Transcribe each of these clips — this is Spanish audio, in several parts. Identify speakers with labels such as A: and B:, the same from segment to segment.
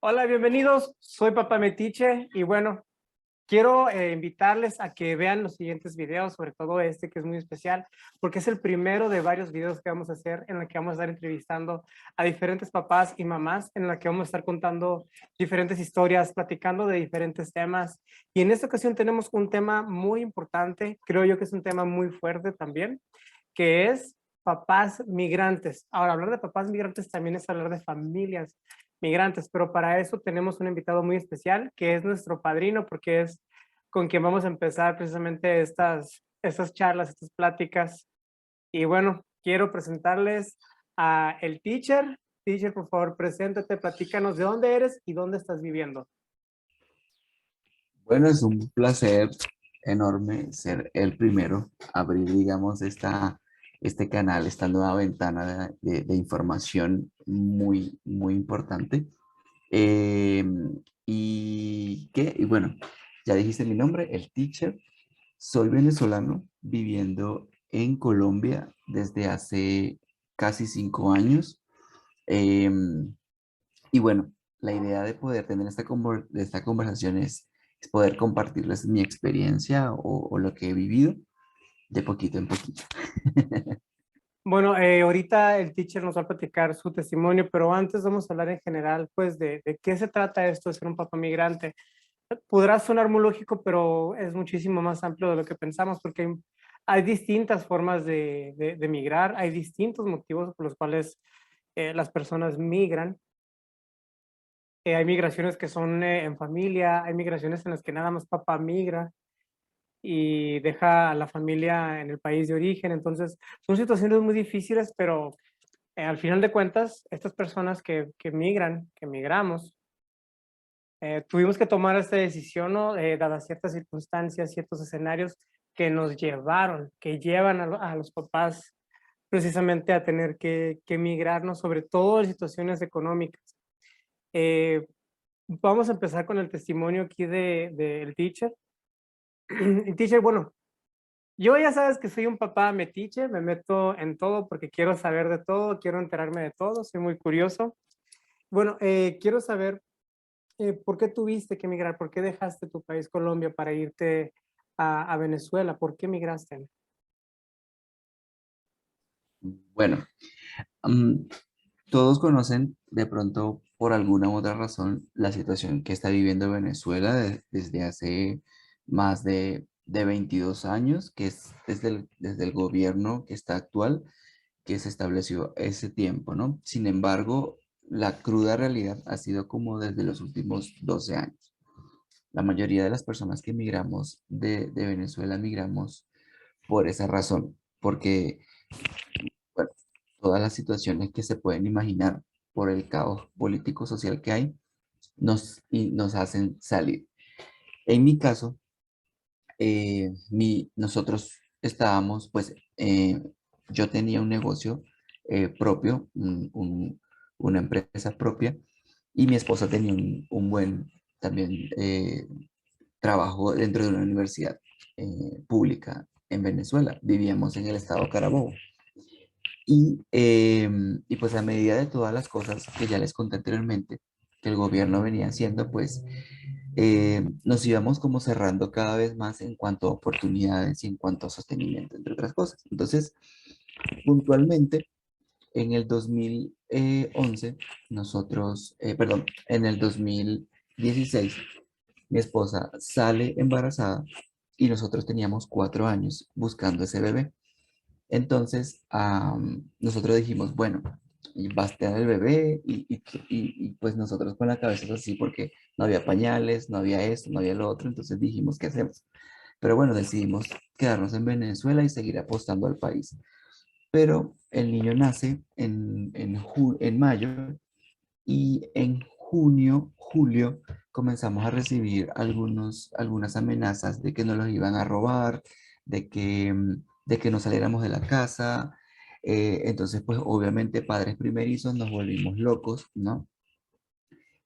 A: Hola, bienvenidos. Soy Papá Metiche y bueno, quiero invitarles a que vean los siguientes videos, sobre todo este que es muy especial, porque es el primero de varios videos que vamos a hacer en el que vamos a estar entrevistando a diferentes papás y mamás, en la que vamos a estar contando diferentes historias, platicando de diferentes temas. Y en esta ocasión tenemos un tema muy importante, creo yo que es un tema muy fuerte también, que es papás migrantes. Ahora, hablar de papás migrantes también es hablar de familias migrantes, pero para eso tenemos un invitado muy especial, que es nuestro padrino, porque es con quien vamos a empezar precisamente estas charlas, estas pláticas. Y bueno, quiero presentarles a el teacher. Teacher, por favor, preséntate, platícanos de dónde eres y dónde estás viviendo.
B: Bueno, es un placer enorme ser el primero, abrir, digamos, este canal, esta nueva ventana de información muy importante. Eh, y bueno, ya dijiste mi nombre, el teacher. Soy venezolano viviendo en Colombia desde hace casi 5 años. Eh, y bueno, la idea de poder tener esta conversación es poder compartirles mi experiencia o lo que he vivido de poquito en poquito.
A: Bueno, ahorita el teacher nos va a platicar su testimonio, pero antes vamos a hablar en general, pues, de qué se trata esto de ser un papá migrante. Podrá sonar muy lógico, pero es muchísimo más amplio de lo que pensamos, porque hay distintas formas de migrar, hay distintos motivos por los cuales las personas migran. Hay migraciones que son en familia, hay migraciones en las que nada más papá migra y deja a la familia en el país de origen. Entonces, son situaciones muy difíciles, pero al final de cuentas, estas personas que migran, que migramos, tuvimos que tomar esta decisión, ¿no? Dadas ciertas circunstancias, ciertos escenarios que nos llevaron, que llevan a los papás precisamente a tener que migrarnos, sobre todo en situaciones económicas. Eh, Vamos a empezar con el testimonio aquí del teacher. El teacher, bueno, yo ya sabes que soy un papá metiche, me meto en todo porque quiero saber de todo, quiero enterarme de todo, soy muy curioso. Bueno, quiero saber ¿por qué tuviste que emigrar? ¿Por qué dejaste tu país, Colombia, para irte a Venezuela? ¿Por qué migraste?
B: Bueno, mm, todos conocen de pronto por alguna u otra razón la situación que está viviendo Venezuela desde hace más de 22 años, que es desde el gobierno que está actual, que se estableció ese tiempo, ¿no? Sin embargo, la cruda realidad ha sido como desde los últimos 12 años. La mayoría de las personas que migramos de Venezuela migramos por esa razón, porque, bueno, todas las situaciones que se pueden imaginar por el caos político social que hay, nos hacen salir. En mi caso, nosotros estábamos, pues, yo tenía un negocio propio, una empresa propia, y mi esposa tenía un buen también trabajo dentro de una universidad pública en Venezuela. Vivíamos en el estado Carabobo. Y pues a medida de todas las cosas que ya les conté anteriormente, que el gobierno venía haciendo, pues nos íbamos como cerrando cada vez más en cuanto a oportunidades y en cuanto a sostenimiento, entre otras cosas. Entonces, puntualmente, en el 2011 perdón, en el 2016 mi esposa sale embarazada y nosotros teníamos 4 años buscando ese bebé. Entonces, nosotros dijimos, bueno, y va a estar el bebé pues nosotros con la cabeza así porque no había pañales, no había esto, no había lo otro, entonces dijimos, ¿qué hacemos? Pero bueno, decidimos quedarnos en Venezuela y seguir apostando al país. Pero el niño nace en mayo y en junio, julio, comenzamos a recibir algunas amenazas de que nos los iban a robar, de que no saliéramos de la casa. Entonces, pues obviamente padres primerizos nos volvimos locos, ¿no?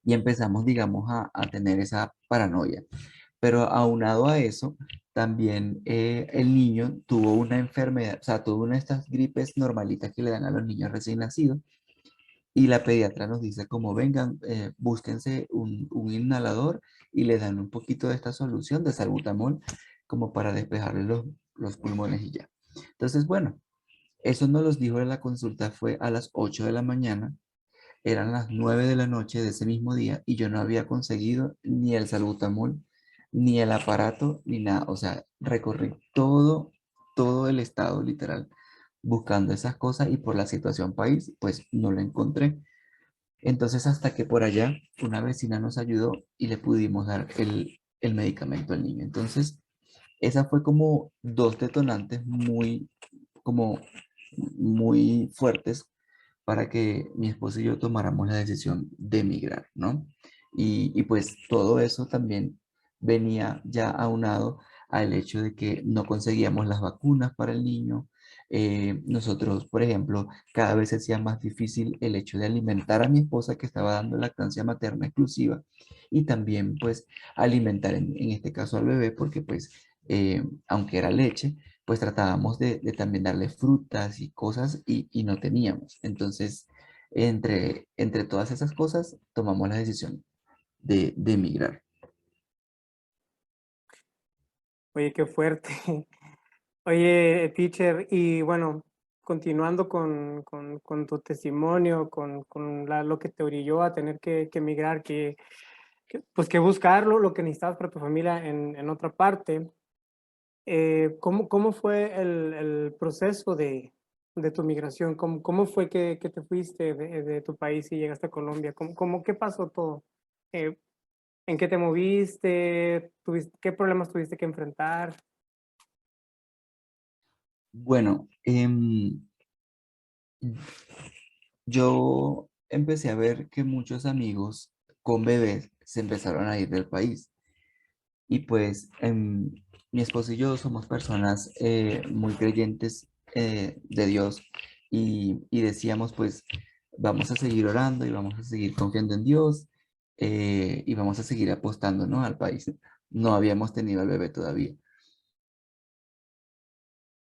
B: Y empezamos, digamos, a tener esa paranoia. Pero aunado a eso, también el niño tuvo una enfermedad, o sea, tuvo una de estas gripes normalitas que le dan a los niños recién nacidos Y la pediatra nos dice como vengan, búsquense un inhalador y le dan un poquito de esta solución de salbutamol como para despejarle los pulmones y ya. Entonces, bueno, eso nos los dijo en la consulta, fue a las 8 de la mañana, eran las 9 de la noche de ese mismo día y yo no había conseguido ni el salbutamol, ni el aparato, ni nada. O sea, recorrí todo el estado literal buscando esas cosas y por la situación país, pues no lo encontré. Entonces, hasta que por allá una vecina nos ayudó y le pudimos dar el medicamento al niño. Entonces, esa fue como dos detonantes como muy fuertes para que mi esposo y yo tomáramos la decisión de emigrar, ¿no? Y pues todo eso también venía ya aunado al hecho de que no conseguíamos las vacunas para el niño. Nosotros, por ejemplo, cada vez se hacía más difícil el hecho de alimentar a mi esposa que estaba dando lactancia materna exclusiva y también pues alimentar en este caso al bebé porque pues aunque era leche, pues tratábamos de también darle frutas y cosas y no teníamos. Entonces, entre todas esas cosas, tomamos la decisión de emigrar.
A: Oye, qué fuerte. Oye, teacher, y bueno, continuando con tu testimonio, lo que te orilló a tener que emigrar, pues que buscarlo, lo que necesitabas para tu familia en otra parte. ¿Cómo fue el proceso de tu migración? ¿Cómo fue que te fuiste de tu país y llegaste a Colombia? ¿Qué pasó todo? Eh, ¿En qué te moviste? ¿Qué problemas tuviste que enfrentar?
B: Bueno, yo empecé a ver que muchos amigos con bebés se empezaron a ir del país. Y pues mi esposo y yo somos personas muy creyentes de Dios y decíamos pues vamos a seguir orando y vamos a seguir confiando en Dios y vamos a seguir apostando, ¿no? Al país. No habíamos tenido al bebé todavía.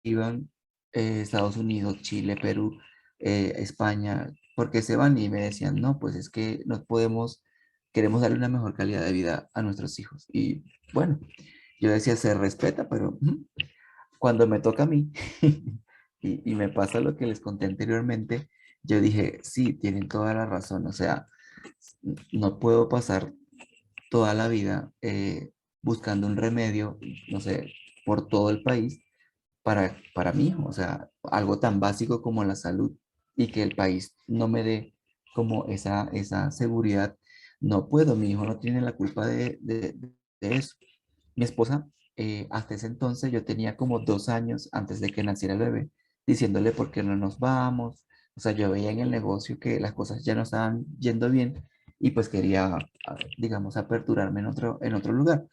B: Iban Estados Unidos, Chile, Perú, España, porque se van y me decían, no, pues es que no podemos, queremos darle una mejor calidad de vida a nuestros hijos. Y bueno, yo decía, se respeta, pero cuando me toca a mí y me pasa lo que les conté anteriormente, yo dije, sí, tienen toda la razón, o sea, no puedo pasar toda la vida buscando un remedio, no sé, por todo el país para mí, o sea, algo tan básico como la salud y que el país no me dé como esa seguridad, no puedo, mi hijo no tiene la culpa de eso. Mi esposa, hasta ese entonces yo tenía como 2 años antes de que naciera el bebé, diciéndole por qué no nos vamos, o sea, yo veía en el negocio que las cosas ya no estaban yendo bien y pues quería, digamos, aperturarme en otro lugar.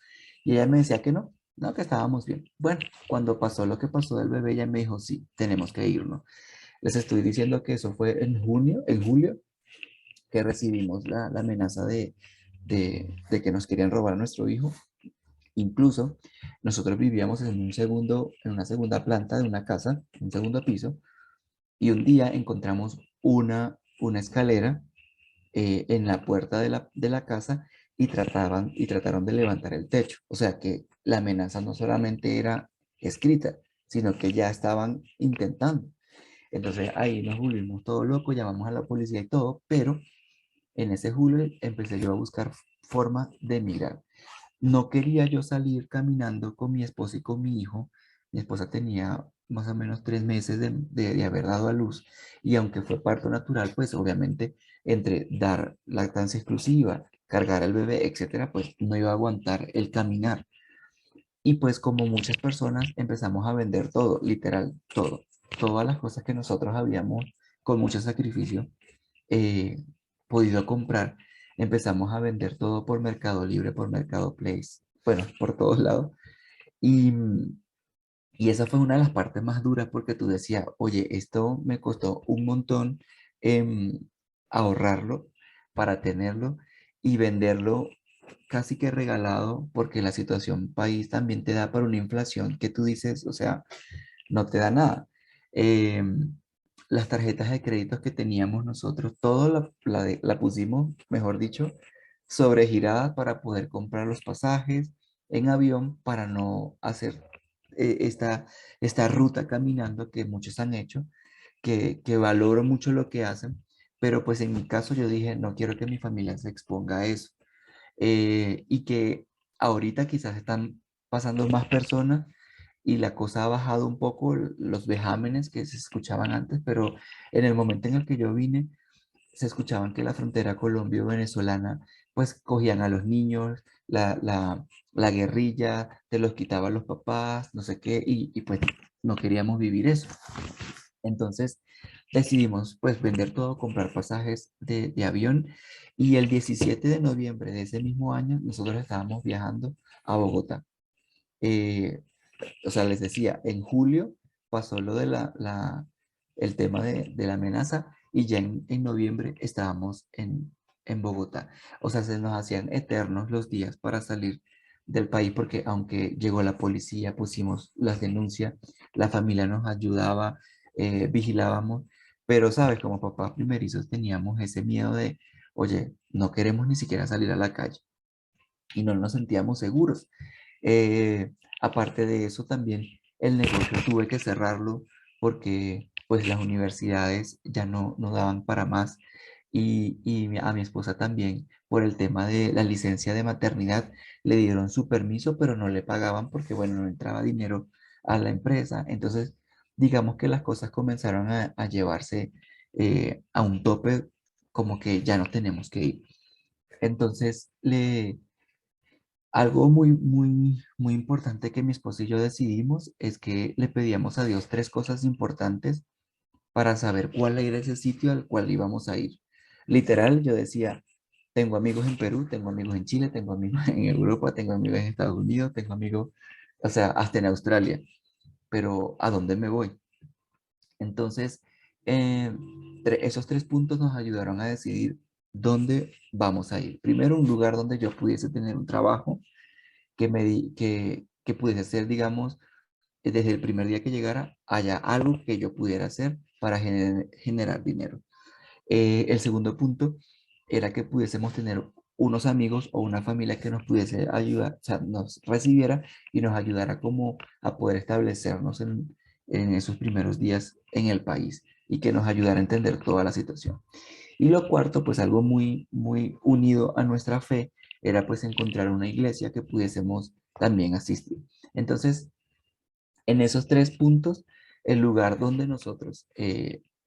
B: Y ella me decía que no, no, que estábamos bien. Bueno, cuando pasó lo que pasó del bebé, ella me dijo, sí, tenemos que irnos. Les estoy diciendo que eso fue en julio, que recibimos la amenaza de que nos querían robar a nuestro hijo. Incluso nosotros vivíamos en una segunda planta de una casa, un segundo piso, y un día encontramos una escalera en la puerta de la casa y trataron de levantar el techo. O sea que la amenaza no solamente era escrita, sino que ya estaban intentando. Entonces ahí nos volvimos todo locos, llamamos a la policía y todo, pero en ese julio empecé yo a buscar forma de emigrar. No quería yo salir caminando con mi esposa y con mi hijo. Mi esposa tenía más o menos 3 meses de haber dado a luz y aunque fue parto natural, pues obviamente entre dar lactancia exclusiva, cargar al bebé, etcétera, pues no iba a aguantar el caminar. Y pues como muchas personas empezamos a vender todo, literal, todo, todas las cosas que nosotros habíamos con mucho sacrificio eh, podido comprar, empezamos a vender todo por Mercado Libre, por Mercado Place, bueno, por todos lados. Y, y esa fue una de las partes más duras porque tú decías, oye, esto me costó un montón em, ahorrarlo para tenerlo y venderlo casi que regalado porque la situación país también te da para una inflación que tú dices, o sea, no te da nada. las tarjetas de créditos que teníamos nosotros, todo la pusimos, mejor dicho, sobregiradas para poder comprar los pasajes en avión para no hacer esta ruta caminando que muchos han hecho, que valoro mucho lo que hacen, pero pues en mi caso yo dije, no quiero que mi familia se exponga a eso. Y que ahorita quizás están pasando más personas y la cosa ha bajado un poco los vejámenes que se escuchaban antes, pero en el momento en el que yo vine, se escuchaban que la frontera colombio-venezolana, pues cogían a los niños, la guerrilla, te los quitaban los papás, no sé qué, y pues no queríamos vivir eso. Entonces decidimos pues vender todo, comprar pasajes de avión y el 17 de noviembre de ese mismo año nosotros estábamos viajando a Bogotá. Eh, o sea, les decía, en julio pasó lo de el tema de la amenaza y ya en noviembre estábamos en Bogotá. O sea, se nos hacían eternos los días para salir del país porque aunque llegó la policía, pusimos las denuncias, la familia nos ayudaba, vigilábamos, pero, ¿sabes? Como papás primerizos teníamos ese miedo de, oye, no queremos ni siquiera salir a la calle y no nos sentíamos seguros. Aparte de eso, también el negocio tuve que cerrarlo porque pues las universidades ya no daban para más a mi esposa también por el tema de la licencia de maternidad le dieron su permiso, pero no le pagaban porque bueno, no entraba dinero a la empresa. Entonces, digamos que las cosas comenzaron a llevarse a un tope como que ya no tenemos que ir. Entonces, algo muy importante que mi esposo y yo decidimos es que le pedíamos a Dios tres cosas importantes para saber cuál era ese sitio al cual íbamos a ir. Literal, yo decía, tengo amigos en Perú, tengo amigos en Chile, tengo amigos en Europa, tengo amigos en Estados Unidos, tengo amigos, o sea, hasta en Australia, pero ¿a dónde me voy? Entonces, eh, esos tres puntos nos ayudaron a decidir dónde vamos a ir. Primero, un lugar donde yo pudiese tener un trabajo que pudiese ser, digamos, desde el primer día que llegara, haya algo que yo pudiera hacer para generar dinero. El segundo punto era que pudiésemos tener unos amigos o una familia que nos pudiese ayudar, o sea, nos recibiera y nos ayudara como a poder establecernos en esos primeros días en el país y que nos ayudara a entender toda la situación. Y lo cuarto, pues algo muy unido a nuestra fe, era pues encontrar una iglesia que pudiésemos también asistir. Entonces, en esos tres puntos, el lugar donde nosotros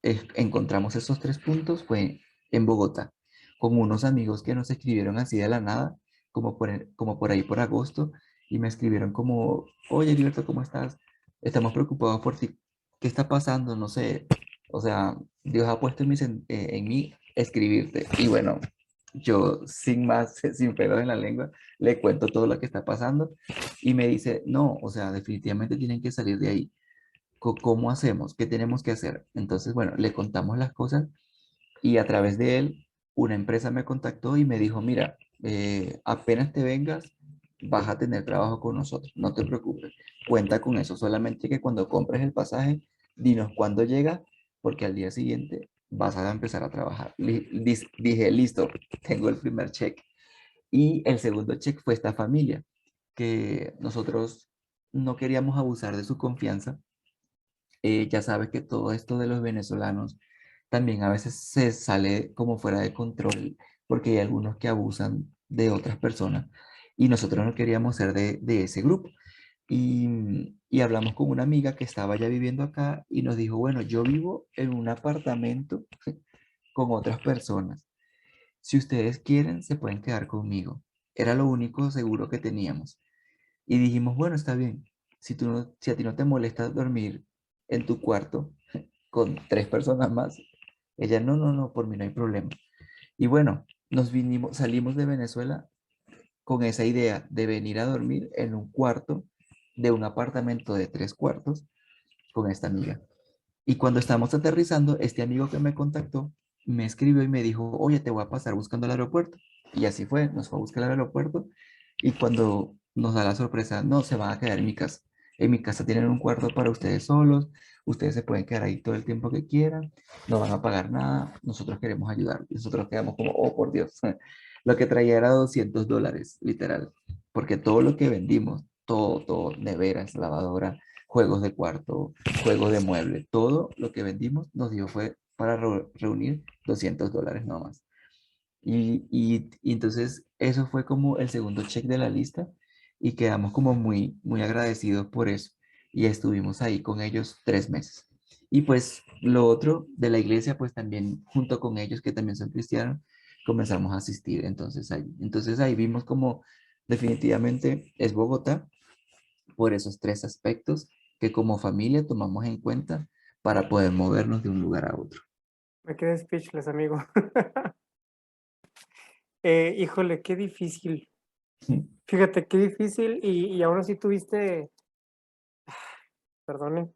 B: encontramos esos tres puntos fue en Bogotá, con unos amigos que nos escribieron así de la nada, como por ahí por agosto, y me escribieron como, oye, Heriberto, ¿cómo estás? Estamos preocupados por ti. ¿Qué está pasando? No sé. O sea, Dios ha puesto en mí escribirte. Y bueno, yo sin más, sin pelos en la lengua, le cuento todo lo que está pasando y me dice, no, o sea, definitivamente tienen que salir de ahí. ¿Cómo hacemos? ¿Qué tenemos que hacer? Entonces, bueno, le contamos las cosas y a través de él, una empresa me contactó y me dijo, mira, apenas te vengas, vas a tener trabajo con nosotros, no te preocupes, cuenta con eso, solamente que cuando compres el pasaje, dinos cuándo llega, porque al día siguiente vas a empezar a trabajar. Dije, listo, tengo el primer check. Y el segundo check fue esta familia, que nosotros no queríamos abusar de su confianza. Ya sabes que todo esto de los venezolanos también a veces se sale como fuera de control porque hay algunos que abusan de otras personas y nosotros no queríamos ser de ese grupo. Y hablamos con una amiga que estaba ya viviendo acá y nos dijo, bueno, yo vivo en un apartamento con otras personas. Si ustedes quieren, se pueden quedar conmigo. Era lo único seguro que teníamos. Y dijimos, bueno, está bien. Si a ti no te molesta dormir en tu cuarto con tres personas más, ella, no, por mí no hay problema. Y bueno, salimos de Venezuela con esa idea de venir a dormir en un cuarto de un apartamento de tres cuartos con esta amiga. Y cuando estábamos aterrizando, este amigo que me contactó me escribió y me dijo, oye, te voy a pasar buscando el aeropuerto. Y así fue, nos fue a buscar al aeropuerto y cuando nos da la sorpresa, no, se van a quedar en mi casa. en mi casa tienen un cuarto para ustedes solos, ustedes se pueden quedar ahí todo el tiempo que quieran, no van a pagar nada, nosotros queremos ayudar. Y nosotros quedamos como, oh, por Dios. Lo que traía era $200, literal, porque todo lo que vendimos, todo, neveras, lavadora, juegos de cuarto, juegos de mueble, todo lo que vendimos nos dio fue para reunir $200 nomás. Y entonces eso fue como el segundo check de la lista y quedamos como muy agradecidos por eso. Y estuvimos ahí con ellos 3 meses. Y pues lo otro de la iglesia, pues también junto con ellos que también son cristianos, comenzamos a asistir entonces ahí vimos como definitivamente es Bogotá por esos tres aspectos que como familia tomamos en cuenta para poder movernos de un lugar a otro.
A: Me quedé speechless, amigo. Híjole, qué difícil. Fíjate, qué difícil y aún así tuviste, perdone.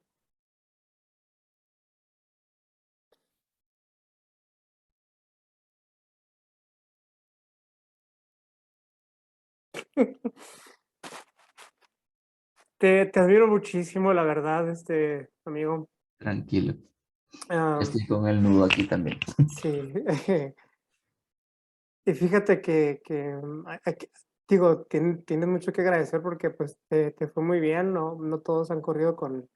A: Te admiro muchísimo, la verdad, amigo.
B: Tranquilo,
A: Am,
B: estoy con el nudo aquí también.
A: sí. Y fíjate digo, tienes mucho que agradecer porque pues te fue muy bien, no todos han corrido con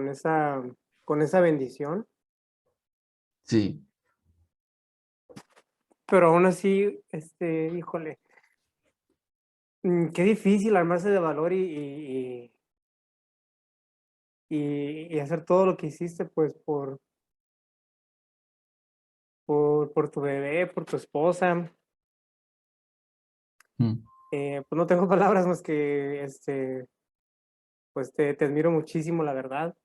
A: esa, con esa bendición,
B: Sí.
A: pero aún así, híjole, qué difícil armarse de valor y hacer todo lo que hiciste pues por tu bebé, por tu esposa.
B: Mm.
A: Pues no tengo palabras más que, pues te admiro muchísimo, la verdad.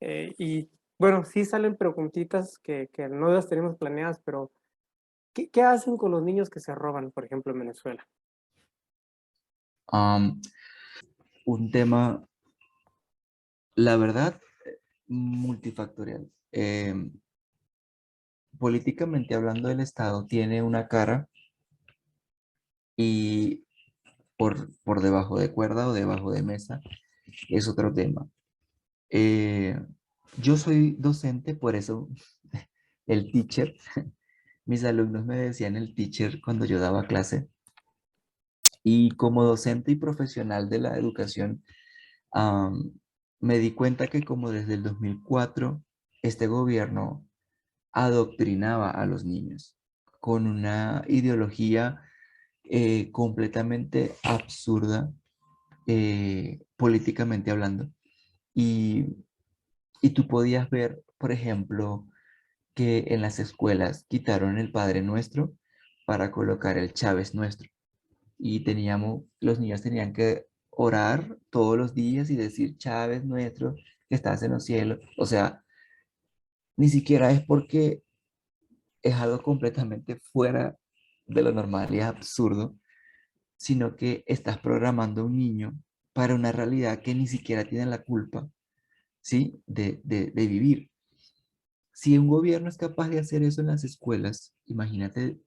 A: Y bueno, sí salen preguntitas que no las tenemos planeadas, pero ¿qué hacen con los niños que se roban, por ejemplo, en Venezuela?
B: Am, un tema, la verdad, multifactorial. Políticamente hablando, el Estado tiene una cara y por debajo de cuerda o debajo de mesa es otro tema. Eh, yo soy docente, por eso el teacher, mis alumnos me decían el teacher cuando yo daba clase y como docente y profesional de la educación, am, me di cuenta que como desde el 2004 este gobierno adoctrinaba a los niños con una ideología completamente absurda, políticamente hablando. Y, y tú podías ver, por ejemplo, que en las escuelas quitaron el Padre Nuestro para colocar el Chávez Nuestro. Y los niños tenían que orar todos los días y decir, Chávez Nuestro, que estás en los cielos. O sea, ni siquiera es porque es algo completamente fuera de lo normal y es absurdo, sino que estás programando a un niño para una realidad que ni siquiera tiene la culpa, ¿sí? De vivir. Si un gobierno es capaz de hacer eso en las escuelas, imagínate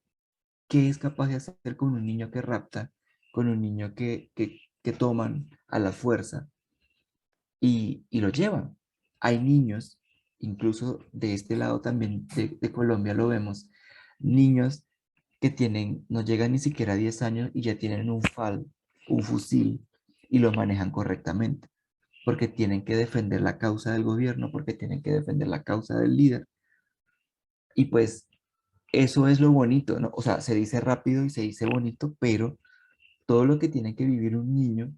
B: qué es capaz de hacer con un niño que rapta, con un niño que toman a la fuerza y lo llevan. Hay niños, incluso de este lado también de Colombia lo vemos, niños que no llegan ni siquiera a 10 años y ya tienen un FAL, un fusil, y lo manejan correctamente, porque tienen que defender la causa del gobierno, porque tienen que defender la causa del líder. Y pues eso es lo bonito, ¿no? O sea, se dice rápido y se dice bonito, pero todo lo que tiene que vivir un niño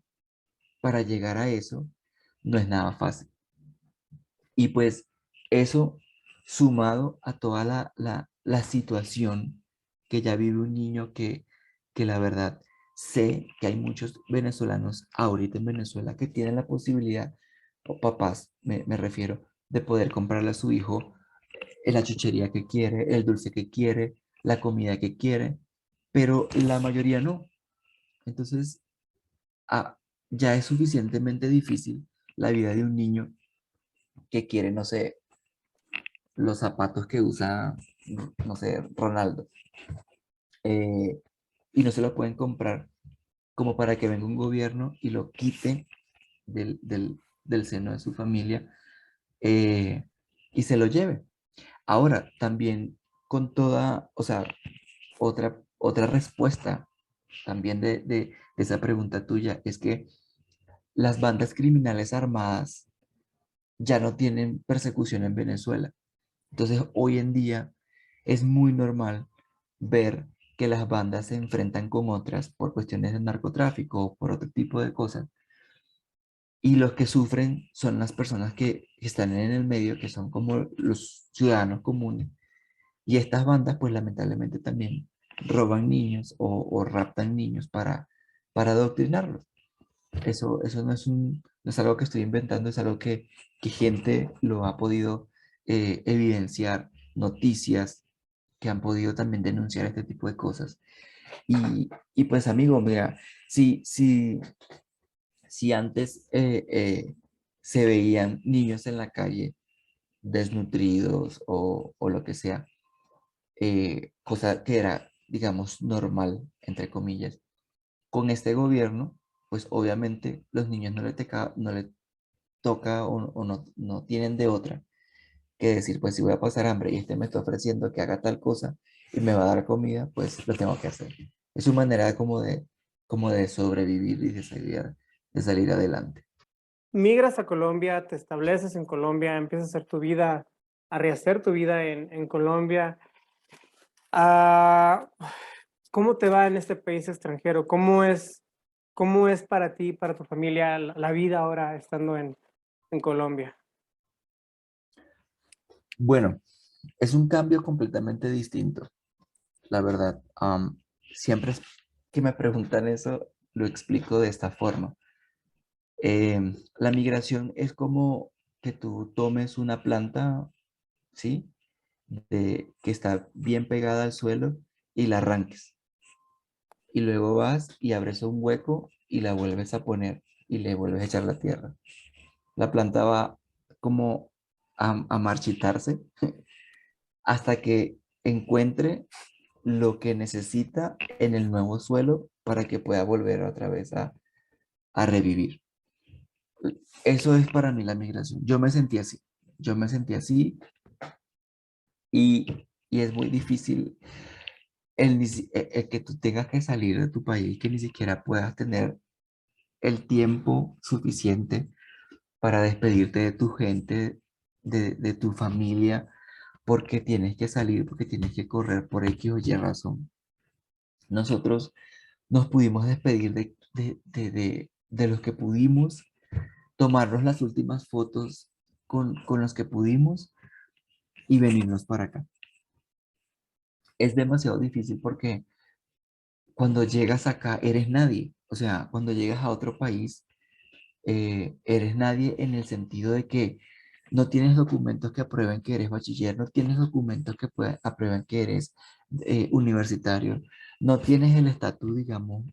B: para llegar a eso no es nada fácil. Y pues eso sumado a toda la situación que ya vive un niño que la verdad sé que hay muchos venezolanos ahorita en Venezuela que tienen la posibilidad, o papás me refiero, de poder comprarle a su hijo la chuchería que quiere, el dulce que quiere, la comida que quiere, pero la mayoría no. Entonces, ah, ya es suficientemente difícil la vida de un niño que quiere, no sé, los zapatos que usa, no sé, Ronaldo, y no se lo pueden comprar. como para que venga un gobierno y lo quite del seno de su familia, eh, y se lo lleve. Ahora, también con toda, o sea, otra respuesta también de esa pregunta tuya es que las bandas criminales armadas ya no tienen persecución en Venezuela. Entonces, hoy en día es muy normal ver que las bandas se enfrentan con otras por cuestiones de narcotráfico o por otro tipo de cosas. Y los que sufren son las personas que están en el medio, que son como los ciudadanos comunes. Y estas bandas, pues lamentablemente también roban niños o raptan niños para adoctrinarlos. Eso no es algo que estoy inventando, es algo que gente lo ha podido evidenciar, noticias que han podido también denunciar este tipo de cosas. Y pues amigo, mira, si antes se veían niños en la calle desnutridos o lo que sea, cosa que era, digamos, normal, entre comillas, con este gobierno, pues obviamente los niños no le toca o no tienen de otra que decir, pues si voy a pasar hambre y este me está ofreciendo que haga tal cosa y me va a dar comida, pues lo tengo que hacer. Es su manera como de sobrevivir y de salir adelante.
A: Migras a Colombia, te estableces en Colombia, empiezas a hacer tu vida, a rehacer tu vida en Colombia. Ah, ¿cómo te va en este país extranjero? Cómo es para ti, para tu familia, la vida ahora estando en Colombia?
B: Bueno, es un cambio completamente distinto, la verdad. Siempre que me preguntan eso, lo explico de esta forma. La migración es como que tú tomes una planta, ¿sí? Que está bien pegada al suelo y la arranques. Y luego vas y abres un hueco y la vuelves a poner y le vuelves a echar la tierra. La planta va como a marchitarse hasta que encuentre lo que necesita en el nuevo suelo para que pueda volver otra vez a revivir. Eso es para mí la migración. Yo me sentí así. Yo me sentí así y es muy difícil el que tú tengas que salir de tu país, que ni siquiera puedas tener el tiempo suficiente para despedirte de tu gente, de tu familia, porque tienes que salir, porque tienes que correr por X o Y razón. Nosotros nos pudimos despedir de los que pudimos, tomarnos las últimas fotos con los que pudimos y venirnos para acá. Es demasiado difícil porque cuando llegas acá eres nadie. O sea, cuando llegas a otro país, eres nadie en el sentido de que no tienes documentos que aprueben que eres bachiller, no tienes documentos que aprueben que eres universitario, no tienes el estatus, digamos,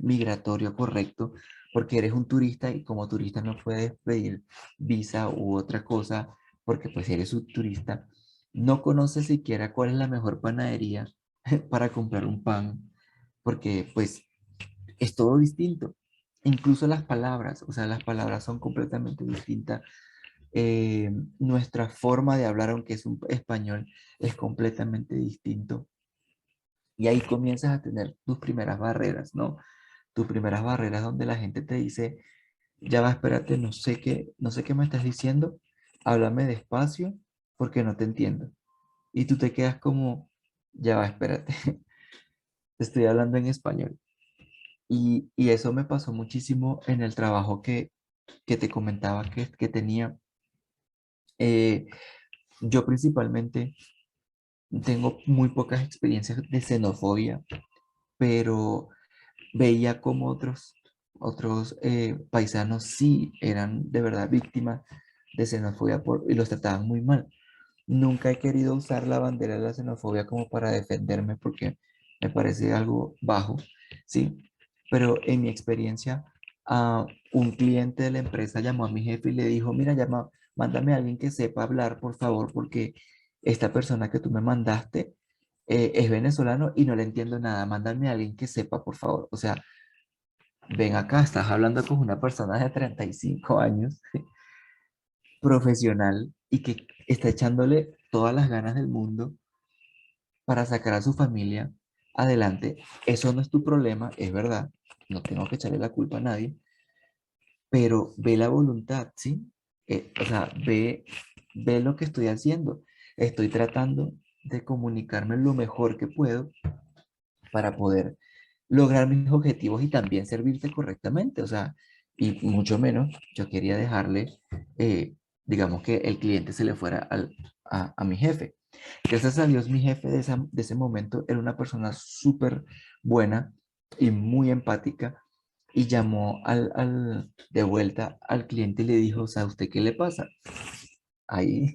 B: migratorio correcto, porque eres un turista y como turista no puedes pedir visa u otra cosa, porque pues eres un turista. No conoces siquiera cuál es la mejor panadería para comprar un pan, porque pues es todo distinto. Incluso las palabras, o sea, las palabras son completamente distintas. Nuestra forma de hablar, aunque es un español, es completamente distinto. Y ahí comienzas a tener tus primeras barreras, ¿no? Tus primeras barreras donde la gente te dice, ya va, espérate, no sé qué me estás diciendo, háblame despacio porque no te entiendo. Y tú te quedas como, ya va, espérate, te estoy hablando en español. Y eso me pasó muchísimo en el trabajo que te comentaba que tenía. Eh, yo principalmente tengo muy pocas experiencias de xenofobia, pero veía como otros paisanos sí eran de verdad víctimas de xenofobia y los trataban muy mal. Nunca he querido usar la bandera de la xenofobia como para defenderme porque me parece algo bajo, ¿sí? Pero en mi experiencia, un cliente de la empresa llamó a mi jefe y le dijo, mira, mándame a alguien que sepa hablar, por favor, porque esta persona que tú me mandaste es venezolano y no le entiendo nada. Mándame a alguien que sepa, por favor. O sea, ven acá, estás hablando con una persona de 35 años, profesional, y que está echándole todas las ganas del mundo para sacar a su familia adelante. Eso no es tu problema, es verdad, no tengo que echarle la culpa a nadie, pero ve la voluntad, ¿sí? O sea, ve lo que estoy haciendo. Estoy tratando de comunicarme lo mejor que puedo para poder lograr mis objetivos y también servirte correctamente. O sea, y mucho menos yo quería dejarle, digamos que el cliente se le fuera a mi jefe. Gracias a Dios, mi jefe de ese momento era una persona súper buena y muy empática y llamó de vuelta al cliente y le dijo, o sea, ¿usted qué le pasa? Ahí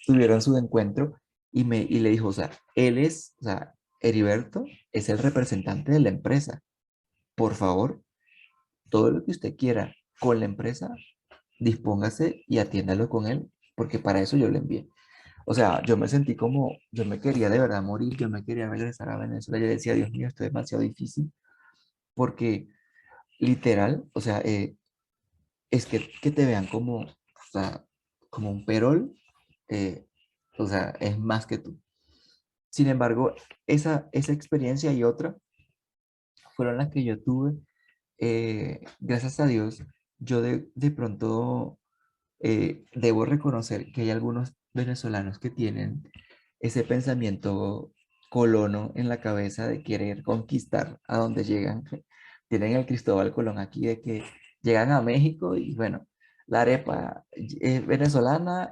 B: tuvieron su encuentro y le dijo, o sea, o sea, Heriberto es el representante de la empresa. Por favor, todo lo que usted quiera con la empresa, dispóngase y atiéndalo con él, porque para eso yo le envié. O sea, yo me sentí como, yo me quería de verdad morir, yo me quería regresar a Venezuela. Yo decía, Dios mío, esto es demasiado difícil, porque literal, o sea, es que te vean como, o sea, como un perol, eh, o sea, es más que tú. Sin embargo, esa experiencia y otra fueron las que yo tuve. Gracias a Dios, yo de pronto debo reconocer que hay algunos venezolanos que tienen ese pensamiento colono en la cabeza de querer conquistar a donde llegan. Tienen el Cristóbal Colón aquí de que llegan a México y bueno, la arepa es venezolana,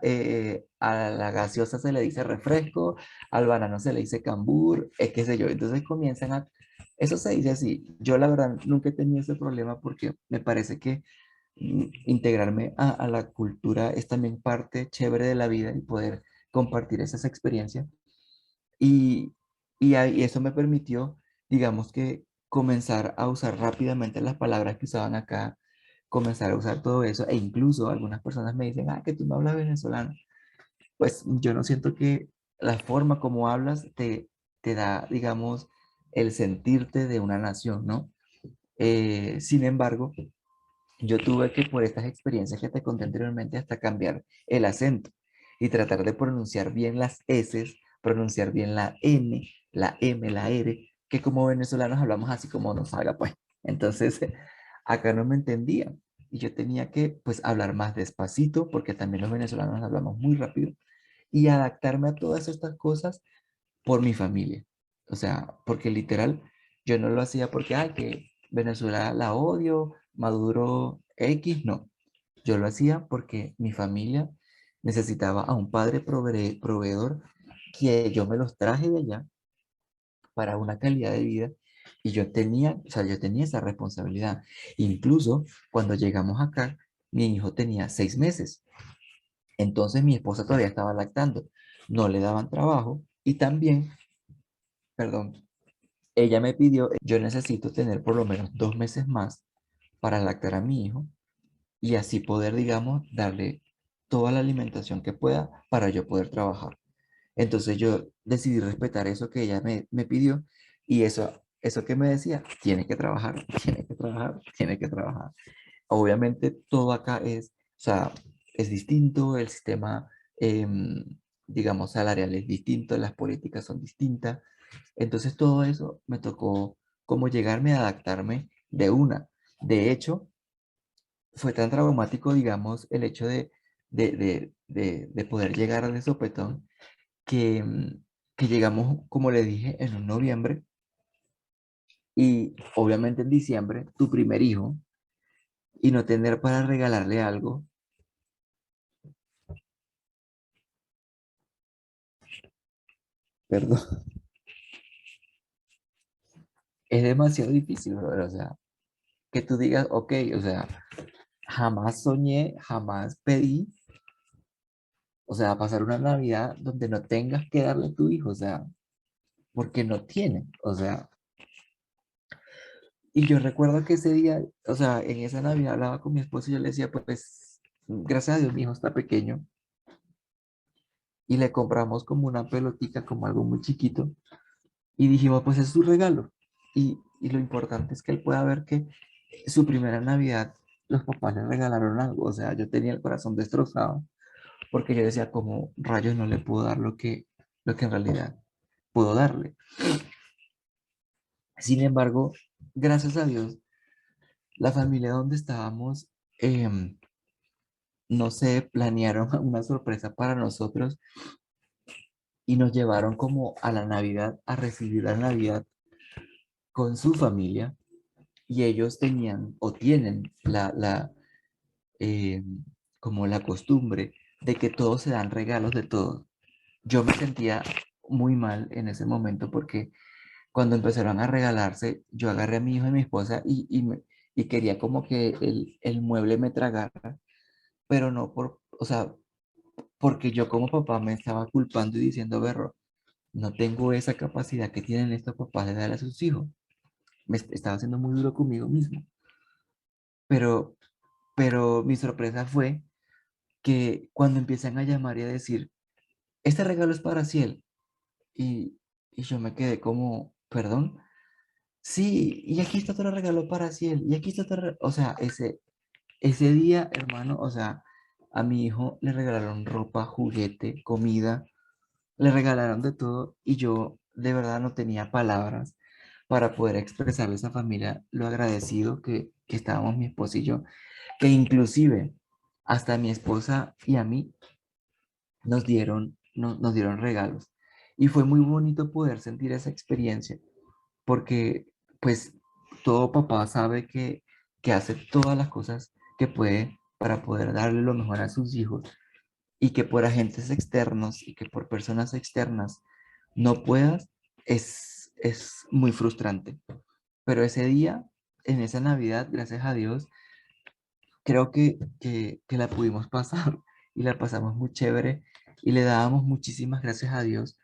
B: a la gaseosa se le dice refresco, al banano se le dice cambur, qué sé yo. Entonces comienzan a... Eso se dice así. Yo la verdad nunca he tenido ese problema porque me parece que integrarme a la cultura es también parte chévere de la vida y poder compartir esas experiencias. Y, y eso me permitió, digamos que, comenzar a usar rápidamente las palabras que usaban acá, comenzar a usar todo eso, e incluso algunas personas me dicen, ah, que tú no hablas venezolano. Pues yo no siento que la forma como hablas te da, digamos, el sentirte de una nación, ¿no? Sin embargo, yo tuve que, por estas experiencias que te conté anteriormente, hasta cambiar el acento y tratar de pronunciar bien las S, pronunciar bien la N, la M, la R, que como venezolanos hablamos así como nos salga, pues. Entonces, acá no me entendía y yo tenía que, pues, hablar más despacito, porque también los venezolanos hablamos muy rápido, y adaptarme a todas estas cosas por mi familia. O sea, porque literal, yo no lo hacía porque, ay, que Venezuela la odio, Maduro X, no. Yo lo hacía porque mi familia necesitaba a un padre proveedor que yo me los traje de allá para una calidad de vida y yo tenía, o sea, yo tenía esa responsabilidad. Incluso cuando llegamos acá, mi hijo tenía 6 meses. Entonces mi esposa todavía estaba lactando. No le daban trabajo y también, perdón, ella me pidió, yo necesito tener por lo menos 2 meses más para lactar a mi hijo y así poder, digamos, darle toda la alimentación que pueda para yo poder trabajar. Entonces yo decidí respetar eso que ella me pidió y eso que me decía, tiene que trabajar, tiene que trabajar, tiene que trabajar. Obviamente todo acá es, o sea, es distinto, el sistema, digamos, salarial es distinto, las políticas son distintas. Entonces todo eso me tocó como llegarme a adaptarme de una. De hecho, fue tan traumático, digamos, el hecho de poder llegar de sopetón que, que llegamos, como le dije, en un noviembre y obviamente en diciembre, tu primer hijo, y no tener para regalarle algo, perdón, es demasiado difícil, brother. O sea, que tú digas, ok, o sea, jamás soñé, jamás pedí, o sea, pasar una Navidad donde no tengas que darle a tu hijo, o sea, porque no tiene, o sea, y yo recuerdo que ese día, o sea, en esa Navidad hablaba con mi esposo y yo le decía, pues, gracias a Dios mi hijo está pequeño, y le compramos como una pelotica, como algo muy chiquito, y dijimos, pues es su regalo, y lo importante es que él pueda ver que su primera Navidad, los papás le regalaron algo, o sea, yo tenía el corazón destrozado porque yo decía, como rayos no le puedo dar lo que en realidad puedo darle. Sin embargo, gracias a Dios, la familia donde estábamos, em, no sé, planearon una sorpresa para nosotros y nos llevaron como a la Navidad, a recibir la Navidad con su familia y ellos tenían o tienen eh, como la costumbre de que todos se dan regalos de todos. Yo me sentía muy mal en ese momento porque cuando empezaron a regalarse, yo agarré a mi hijo y mi esposa y quería como que el mueble me tragara, pero no por, o sea, porque yo como papá me estaba culpando y diciendo, berro, no tengo esa capacidad que tienen estos papás de darle a sus hijos. Estaba siendo muy duro conmigo mismo. Pero, pero mi sorpresa fue que cuando empiezan a llamar y a decir, este regalo es para Ciel, y yo me quedé como, perdón, sí, y aquí está otro regalo para Ciel, y aquí está otro, o sea, ese día, hermano, o sea, a mi hijo le regalaron ropa, juguete, comida, le regalaron de todo, y yo de verdad no tenía palabras para poder expresarle a esa familia lo agradecido que estábamos mi esposa y yo, que inclusive hasta a mi esposa y a mí nos dieron regalos. Y fue muy bonito poder sentir esa experiencia, porque pues todo papá sabe que hace todas las cosas que puede para poder darle lo mejor a sus hijos y que por agentes externos y que por personas externas no puedas, es muy frustrante. Pero ese día, en esa Navidad, gracias a Dios, creo que la pudimos pasar y la pasamos muy chévere y le dábamos muchísimas gracias a Dios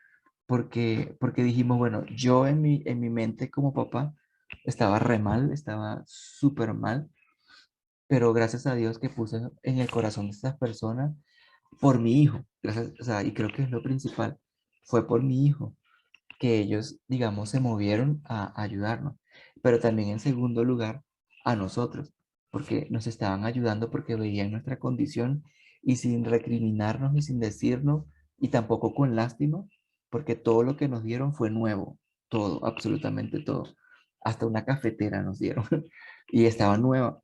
B: porque dijimos, bueno, yo en mi mente como papá estaba re mal, estaba súper mal, pero gracias a Dios que puse en el corazón de estas personas por mi hijo, gracias, o sea, y creo que es lo principal, fue por mi hijo, que ellos, digamos, se movieron a ayudarnos, pero también en segundo lugar a nosotros, porque nos estaban ayudando porque veían nuestra condición y sin recriminarnos y sin decirnos y tampoco con lástima, porque todo lo que nos dieron fue nuevo, todo, absolutamente todo, hasta una cafetera nos dieron y estaba nueva.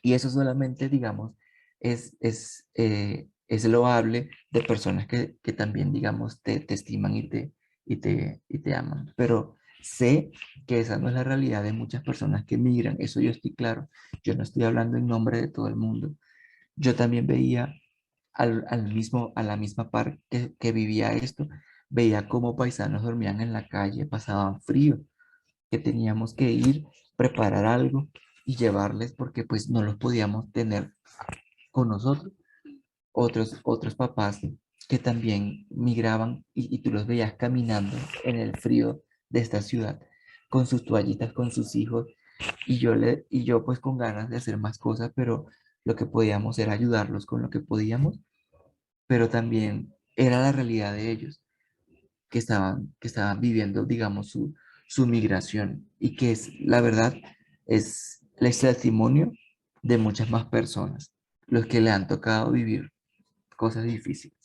B: Y eso solamente, digamos, es loable de personas que también, digamos, te estiman y te aman. Pero sé que esa no es la realidad de muchas personas que migran, eso yo estoy claro. Yo no estoy hablando en nombre de todo el mundo. Yo también veía a la misma par que vivía esto, veía cómo paisanos dormían en la calle, pasaban frío, que teníamos que ir, preparar algo y llevarles porque pues no los podíamos tener con nosotros. Otros papás que también migraban y tú los veías caminando en el frío de esta ciudad con sus toallitas, con sus hijos y yo pues con ganas de hacer más cosas, pero lo que podíamos era ayudarlos con lo que podíamos, pero también era la realidad de ellos que estaban viviendo, digamos, su migración y que es, la verdad, es el testimonio de muchas más personas, los que le han tocado vivir cosas difíciles.